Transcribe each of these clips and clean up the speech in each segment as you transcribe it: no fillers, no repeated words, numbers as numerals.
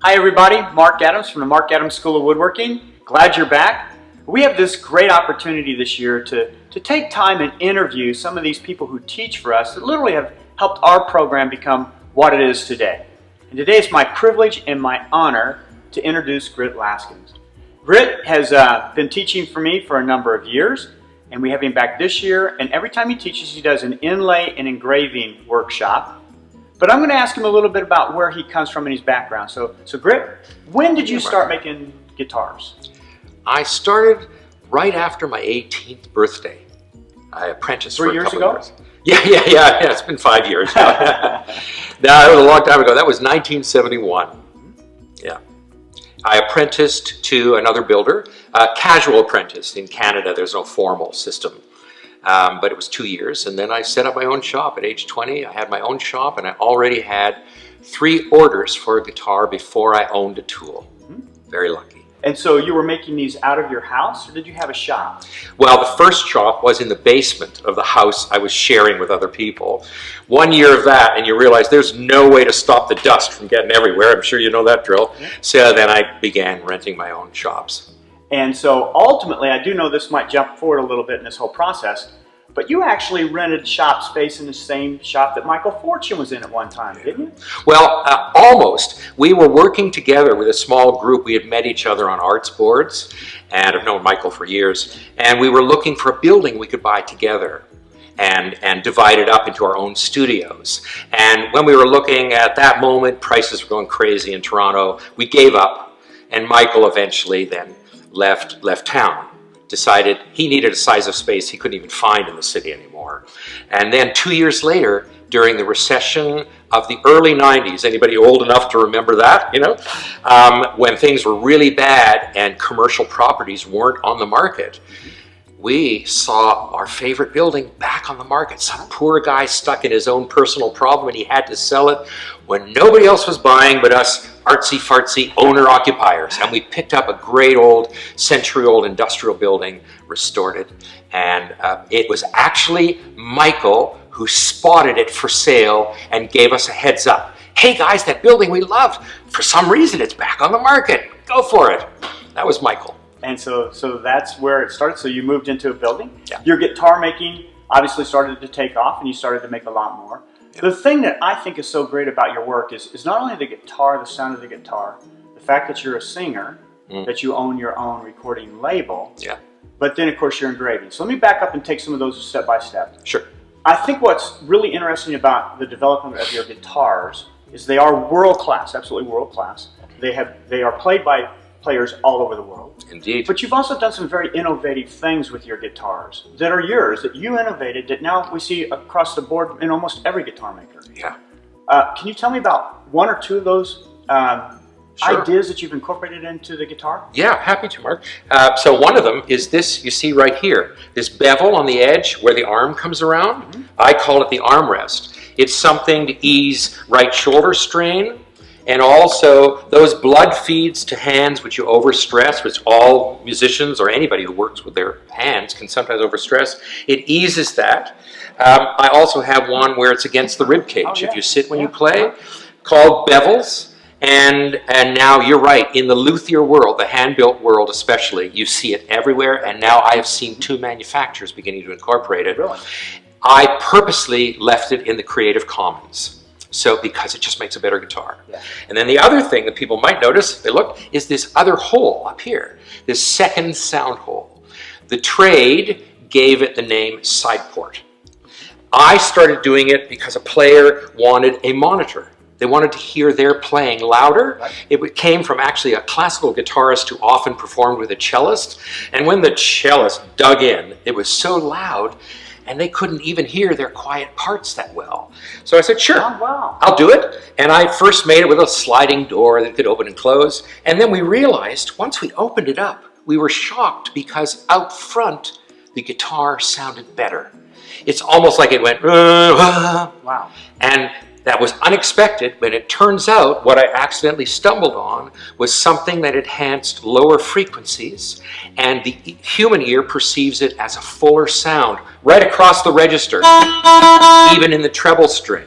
Hi everybody, Mark Adams from the Mark Adams School of Woodworking. Glad you're back. We have this great opportunity this year to take time and interview some of these people who teach for us that literally have helped our program become what it is today. And today it's my privilege and my honor to introduce Grit Laskin. Grit has been teaching for me for a number of years, and we have him back this year, and every time he teaches he does an inlay and engraving workshop. But I'm going to ask him a little bit about where he comes from in his background. So Grit, when did you start making guitars? I started right after my 18th birthday. I apprenticed for a couple of years. Yeah, it's been 5 years now. That was a long time ago. That was 1971. Yeah. I apprenticed to another builder, a casual apprentice. In Canada, there's no formal system. But it was 2 years, and then I set up my own shop at age 20. I had my own shop, and I already had 3 orders for a guitar before I owned a tool. Very lucky. And so you were making these out of your house, or did you have a shop? Well, the first shop was in the basement of the house I was sharing with other people. 1 year of that, and you realize there's no way to stop the dust from getting everywhere. I'm sure you know that drill. Yeah. So then I began renting my own shops. And so ultimately, I do know this might jump forward a little bit in this whole process, but you actually rented shop space in the same shop that Michael Fortune was in at one time, didn't you? Well, almost. We were working together with a small group. We had met each other on arts boards, and I've known Michael for years, and we were looking for a building we could buy together and divide it up into our own studios. And when we were looking at that moment, prices were going crazy in Toronto. We gave up, and Michael eventually then left town, decided he needed a size of space he couldn't even find in the city anymore. And then 2 years later, during the recession of the early 90s, anybody old enough to remember that, you know, when things were really bad and commercial properties weren't on the market, we saw our favorite building back on the market. Some poor guy stuck in his own personal problem, and he had to sell it when nobody else was buying but us artsy-fartsy owner-occupiers. And we picked up a great old, century-old industrial building, restored it, and it was actually Michael who spotted it for sale and gave us a heads up. Hey guys, that building we loved, for some reason it's back on the market. Go for it. That was Michael. And so that's where it started. So you moved into a building. Yeah. Your guitar making obviously started to take off, and you started to make a lot more. Yeah. The thing that I think is so great about your work is not only the guitar, the sound of the guitar, the fact that you're a singer, that you own your own recording label, but then of course you're engraving. So let me back up and take some of those step by step. Sure. I think what's really interesting about the development of your guitars is they are world class, absolutely world class. They are played by players all over the world. Indeed. But you've also done some very innovative things with your guitars that are yours, that you innovated, that now we see across the board in almost every guitar maker. Yeah. Can you tell me about one or two of those ideas that you've incorporated into the guitar? Yeah, happy to, Mark. So one of them is this you see right here, this bevel on the edge where the arm comes around. I call it the armrest. It's something to ease right shoulder strain, and also those blood feeds to hands which you overstress, which all musicians or anybody who works with their hands can sometimes overstress. It eases that. I also have one where it's against the rib cage if you sit when you play, called bevels. And now you're right, in the luthier world, the hand-built world especially, you see it everywhere, and now I have seen 2 manufacturers beginning to incorporate it. Really? I purposely left it in the Creative Commons. So, because it just makes a better guitar. Yeah. And then the other thing that people might notice, if they look, is this other hole up here, this second sound hole. The trade gave it the name side port. I started doing it because a player wanted a monitor. They wanted to hear their playing louder. Right. It came from actually a classical guitarist who often performed with a cellist. And when the cellist dug in, it was so loud, and they couldn't even hear their quiet parts that well. So I said, sure, I'll do it. And I first made it with a sliding door that could open and close. And then we realized, once we opened it up, we were shocked because out front, the guitar sounded better. It's almost like it went, wow. And that was unexpected, but it turns out what I accidentally stumbled on was something that enhanced lower frequencies, and the human ear perceives it as a fuller sound right across the register, even in the treble string.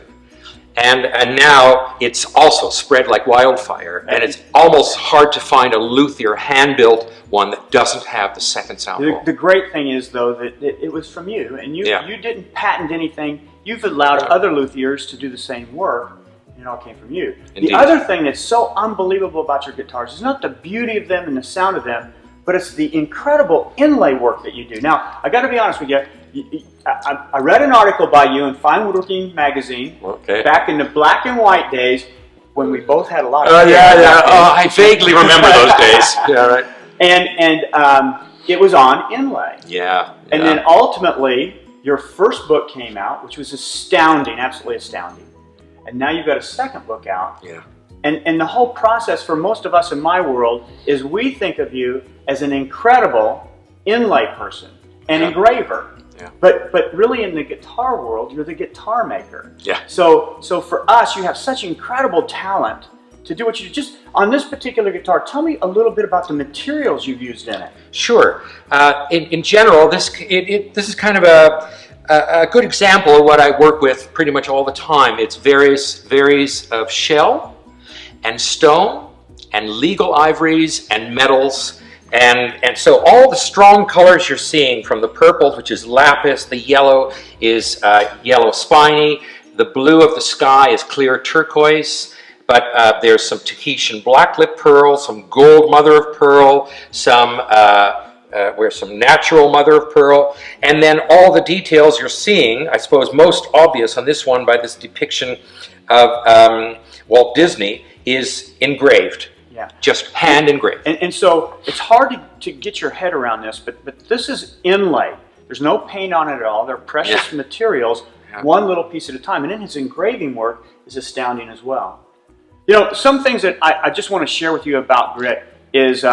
And now it's also spread like wildfire, and it's almost hard to find a luthier hand-built one that doesn't have the second sound hole. The great thing is, though, that it was from you, and you didn't patent anything. You've allowed other luthiers to do the same work. It all came from you. Indeed. The other thing that's so unbelievable about your guitars is not the beauty of them and the sound of them, but it's the incredible inlay work that you do. Now, I got to be honest with you. I read an article by you in Fine Woodworking magazine back in the black and white days when we both had a lot of I vaguely remember those days. Yeah, right. And it was on inlay. Yeah. And then ultimately, your first book came out, which was astounding, absolutely astounding. And now you've got a second book out. Yeah. And the whole process for most of us in my world is we think of you as an incredible inlay person, an engraver. Yeah. But really in the guitar world, you're the guitar maker. Yeah. So for us, you have such incredible talent to do what you do. Just on this particular guitar, tell me a little bit about the materials you've used in it. Sure. In general, this is kind of a good example of what I work with pretty much all the time. It's varies of shell and stone and legal ivories and metals. And so all the strong colors you're seeing, from the purple, which is lapis, the yellow is yellow spiny, the blue of the sky is clear turquoise, but there's some Tahitian blacklit pearl, some gold mother of pearl, some natural mother of pearl, and then all the details you're seeing, I suppose most obvious on this one by this depiction of Walt Disney, is engraved. Yeah. Just hand engraved. And so it's hard to get your head around this, but this is inlay. There's no paint on it at all. They're precious materials, one little piece at a time. And then his engraving work is astounding as well. You know, some things that I just want to share with you about Grit is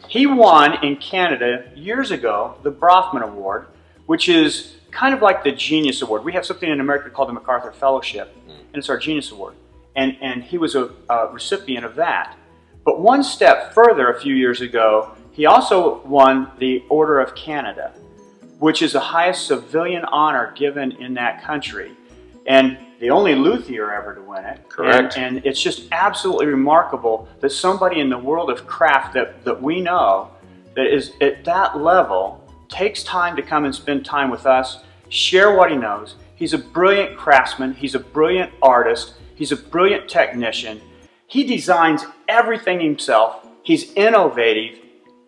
he won in Canada years ago the Brofman Award, which is kind of like the Genius Award. We have something in America called the MacArthur Fellowship, and it's our Genius Award. And he was a recipient of that. But one step further, a few years ago, he also won the Order of Canada, which is the highest civilian honor given in that country, and the only luthier ever to win it. Correct. And it's just absolutely remarkable that somebody in the world of craft that we know that is at that level takes time to come and spend time with us, share what he knows. He's a brilliant craftsman. He's a brilliant artist. He's a brilliant technician. He designs everything himself. He's innovative.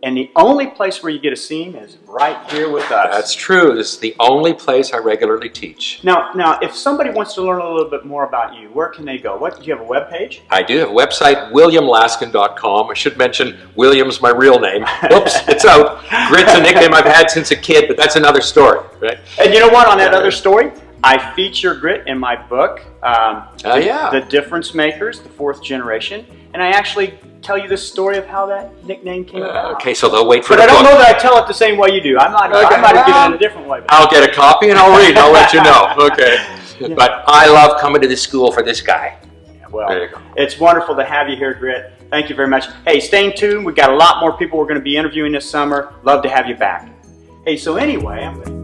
And the only place where you get to see him is right here with us. That's true. This is the only place I regularly teach. Now, if somebody wants to learn a little bit more about you, where can they go? Do you have a web page? I do have a website, williamlaskin.com. I should mention William's my real name. Whoops, it's out. Grit's a nickname I've had since a kid, but that's another story, right? And you know what? On that other story, I feature Grit in my book, The Difference Makers, the 4th generation, and I actually tell you the story of how that nickname came about. Okay, so they'll wait for the book. But I don't know that I tell it the same way you do. I might have given it a different way. I'll get a copy and I'll read and I'll let you know. Okay. Yeah. But I love coming to this school for this guy. Yeah, well, there you go. It's wonderful to have you here, Grit. Thank you very much. Hey, stay tuned. We've got a lot more people we're going to be interviewing this summer. Love to have you back. Hey, so anyway, I'm going to